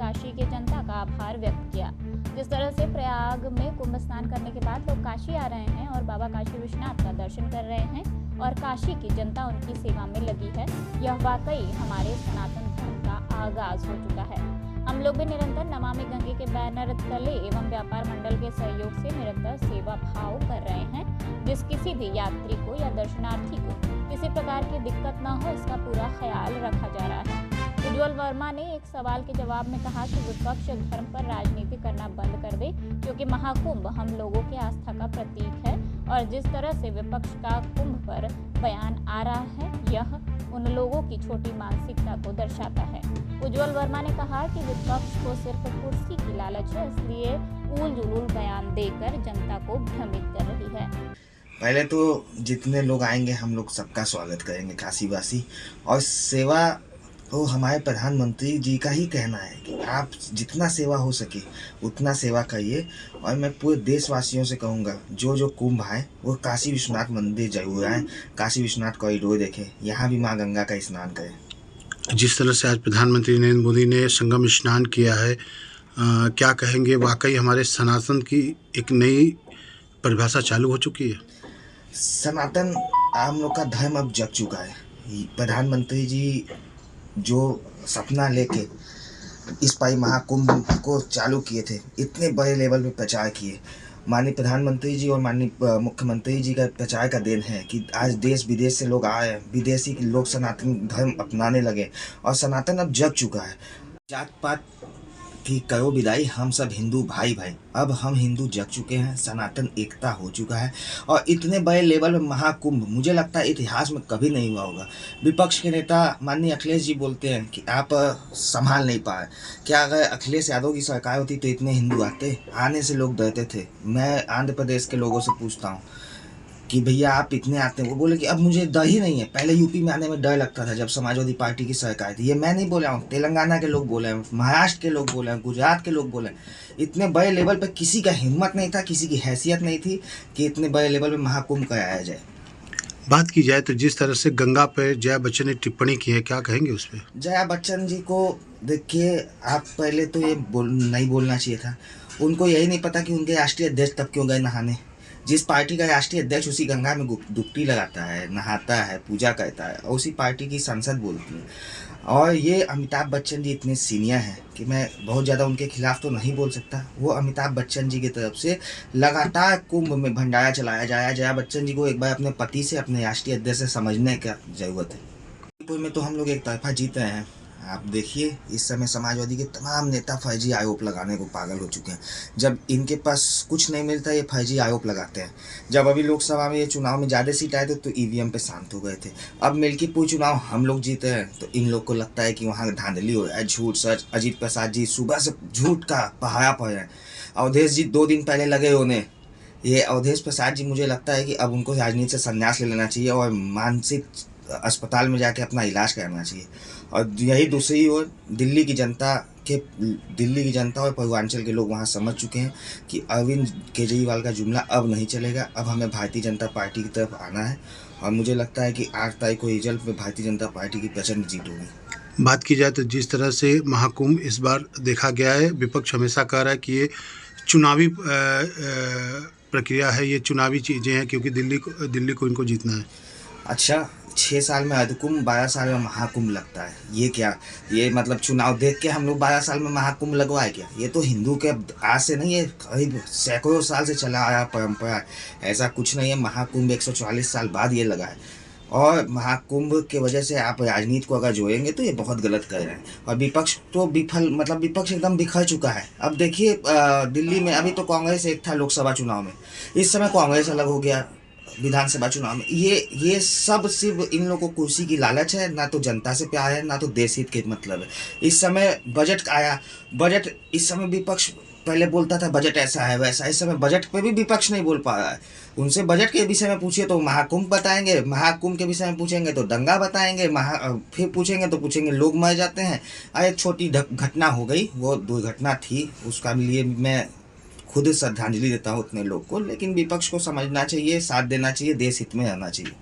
काशी की जनता का आभार व्यक्त किया। जिस तरह से प्रयाग में कुंभ स्नान करने के बाद लोग काशी आ रहे हैं और बाबा काशी विश्वनाथ का दर्शन कर रहे हैं और काशी की जनता उनकी सेवा में लगी है, यह वाकई हमारे सनातन धर्म का आगाज हो चुका है। हम लोग भी निरंतर नमामि गंगे के बैनर तले एवं व्यापार मंडल के सहयोग से निरंतर सेवा भाव कर रहे हैं। जिस किसी भी यात्री को या दर्शनार्थी को किसी प्रकार की दिक्कत न हो, इसका पूरा ख्याल रखा जा रहा है। उज्ज्वल वर्मा ने एक सवाल के जवाब में कहा कि विपक्ष धर्म पर राजनीति करना बंद कर दे, क्योंकि महाकुंभ हम लोगों की आस्था का प्रतीक है और जिस तरह से विपक्ष का कुंभ पर बयान आ रहा है, यह उन लोगों की छोटी मानसिकता को दर्शाता है। उज्ज्वल वर्मा ने कहा कि विपक्ष को सिर्फ कुर्सी की लालच है, इसलिए उल जुलूल बयान देकर जनता को भ्रमित कर रही है। पहले तो जितने लोग आएंगे हम लोग सबका स्वागत करेंगे काशीवासी, और सेवा तो हमारे प्रधानमंत्री जी का ही कहना है कि आप जितना सेवा हो सके उतना सेवा करिए। और मैं पूरे देशवासियों से कहूँगा जो कुंभ आए वो काशी विश्वनाथ मंदिर जरूर आए, काशी विश्वनाथ कॉरिडोर देखें, यहाँ भी माँ गंगा का स्नान करें। जिस तरह से आज प्रधानमंत्री नरेंद्र मोदी ने संगम स्नान किया है, क्या कहेंगे? वाकई हमारे सनातन की एक नई परिभाषा चालू हो चुकी है। सनातन हम लोग का धर्म अब जग चुका है। प्रधानमंत्री जी जो सपना लेके इस पाई महाकुंभ को चालू किए थे, इतने बड़े लेवल पे प्रचार किए, माननीय प्रधानमंत्री जी और माननीय मुख्यमंत्री जी का प्रचार का देन है कि आज देश विदेश से लोग आए, विदेशी लोग सनातन धर्म अपनाने लगे और सनातन अब जग चुका है। जात पात की करो विदाई, हम सब हिंदू भाई भाई। अब हम हिंदू जग चुके हैं, सनातन एकता हो चुका है और इतने बड़े लेवल में महाकुंभ मुझे लगता है इतिहास में कभी नहीं हुआ होगा। विपक्ष के नेता माननीय अखिलेश जी बोलते हैं कि आप संभाल नहीं पाए। क्या अगर अखिलेश यादव की सरकार होती तो इतने हिंदू आते? आने से लोग डरते थे। मैं आंध्र प्रदेश के लोगों से पूछता हूँ कि भैया आप इतने आते हैं, वो बोले कि अब मुझे डर ही नहीं है। पहले यूपी में आने में डर लगता था जब समाजवादी पार्टी की सरकार थी। ये मैं नहीं बोला हूँ, तेलंगाना के लोग बोले हैं, महाराष्ट्र के लोग बोले हैं, गुजरात के लोग बोले हैं। इतने बड़े लेवल पे किसी का हिम्मत नहीं था, किसी की हैसियत नहीं थी कि इतने बड़े लेवल पे महाकुंभ कराया जाए। बात की जाए तो जिस तरह से गंगा पर जया बच्चन ने टिप्पणी की है, क्या कहेंगे उस पर? जया बच्चन जी को देखिए, आप पहले तो ये नहीं बोलना चाहिए था। उनको यही नहीं पता कि उनके राष्ट्रीय अध्यक्ष तब क्यों गए नहाने। जिस पार्टी का राष्ट्रीय अध्यक्ष उसी गंगा में डुबकी लगाता है, नहाता है, पूजा करता है और उसी पार्टी की संसद बोलती है। और ये अमिताभ बच्चन जी इतने सीनियर हैं कि मैं बहुत ज़्यादा उनके खिलाफ तो नहीं बोल सकता। वो अमिताभ बच्चन जी की तरफ से लगातार कुंभ में भंडारा चलाया जाए। जया बच्चन जी को एक बार अपने पति से, अपने राष्ट्रीय अध्यक्ष से समझने का ज़रूरत है। मणिपुर में तो हम लोग एक तरफा जीत रहे हैं। आप देखिए, इस समय समाजवादी के तमाम नेता फर्जी आरोप लगाने को पागल हो चुके हैं। जब इनके पास कुछ नहीं मिलता ये फर्जी आरोप लगाते हैं। जब अभी लोकसभा में ये चुनाव में ज़्यादा सीट आए थे तो ईवीएम पे शांत हो गए थे। अब मिल्कीपुर चुनाव हम लोग जीते हैं तो इन लोग को लगता है कि वहाँ धांधली हो रहा है, झूठ सच। अजीत प्रसाद जी सुबह से झूठ का पहाड़ा पड़ रहे हैं। अवधेश जी 2 दिन पहले लगे होने। ये अवधेश प्रसाद जी मुझे लगता है कि अब उनको राजनीति से संन्यास ले लेना चाहिए और मानसिक अस्पताल में जाके अपना इलाज कराना चाहिए। और यही दूसरी ओर दिल्ली की जनता और पूर्वांचल के लोग वहाँ समझ चुके हैं कि अरविंद केजरीवाल का जुमला अब नहीं चलेगा। अब हमें भारतीय जनता पार्टी की तरफ आना है और मुझे लगता है कि 8 तारीख को रिजल्ट में भारतीय जनता पार्टी की प्रचंड जीत होगी। बात की जाए तो जिस तरह से महाकुंभ इस बार देखा गया है, विपक्ष हमेशा कह रहा है कि ये चुनावी प्रक्रिया है, ये चुनावी चीज़ें हैं क्योंकि दिल्ली को इनको जीतना है। अच्छा, 6 साल में अर्धकुंभ, 12 साल में महाकुंभ लगता है। ये क्या, ये मतलब चुनाव देख के हम लोग 12 साल में महाकुंभ लगवाए क्या? ये तो हिंदू के आज से नहीं है, करीब सैकड़ों साल से चला आया परंपरा। ऐसा कुछ नहीं है। महाकुंभ 140 साल बाद ये लगा है और महाकुंभ के वजह से आप राजनीति को अगर जोड़ेंगे तो ये बहुत गलत कर रहे हैं। और विपक्ष तो विपक्ष एकदम बिखर चुका है। अब देखिए, दिल्ली में अभी तो कांग्रेस एक था लोकसभा चुनाव में, इस समय कांग्रेस अलग हो गया विधानसभा चुनाव में। ये सब सिर्फ इन लोगों को कुर्सी की लालच है, ना तो जनता से प्यार है, ना तो देश हित के मतलब है। इस समय बजट आया, बजट इस समय विपक्ष पहले बोलता था बजट ऐसा है वैसा, इस समय बजट पे भी विपक्ष नहीं बोल पा रहा है। उनसे बजट के विषय में पूछिए तो महाकुंभ बताएंगे, महाकुंभ के विषय में पूछेंगे तो दंगा बताएंगे, फिर पूछेंगे तो पूछेंगे लोग मर जाते हैं। एक छोटी घटना हो गई, वो दुर्घटना थी, उसका लिए मैं खुद श्रद्धांजलि देता हूँ उतने लोग को। लेकिन विपक्ष को समझना चाहिए, साथ देना चाहिए, देश हित में रहना चाहिए।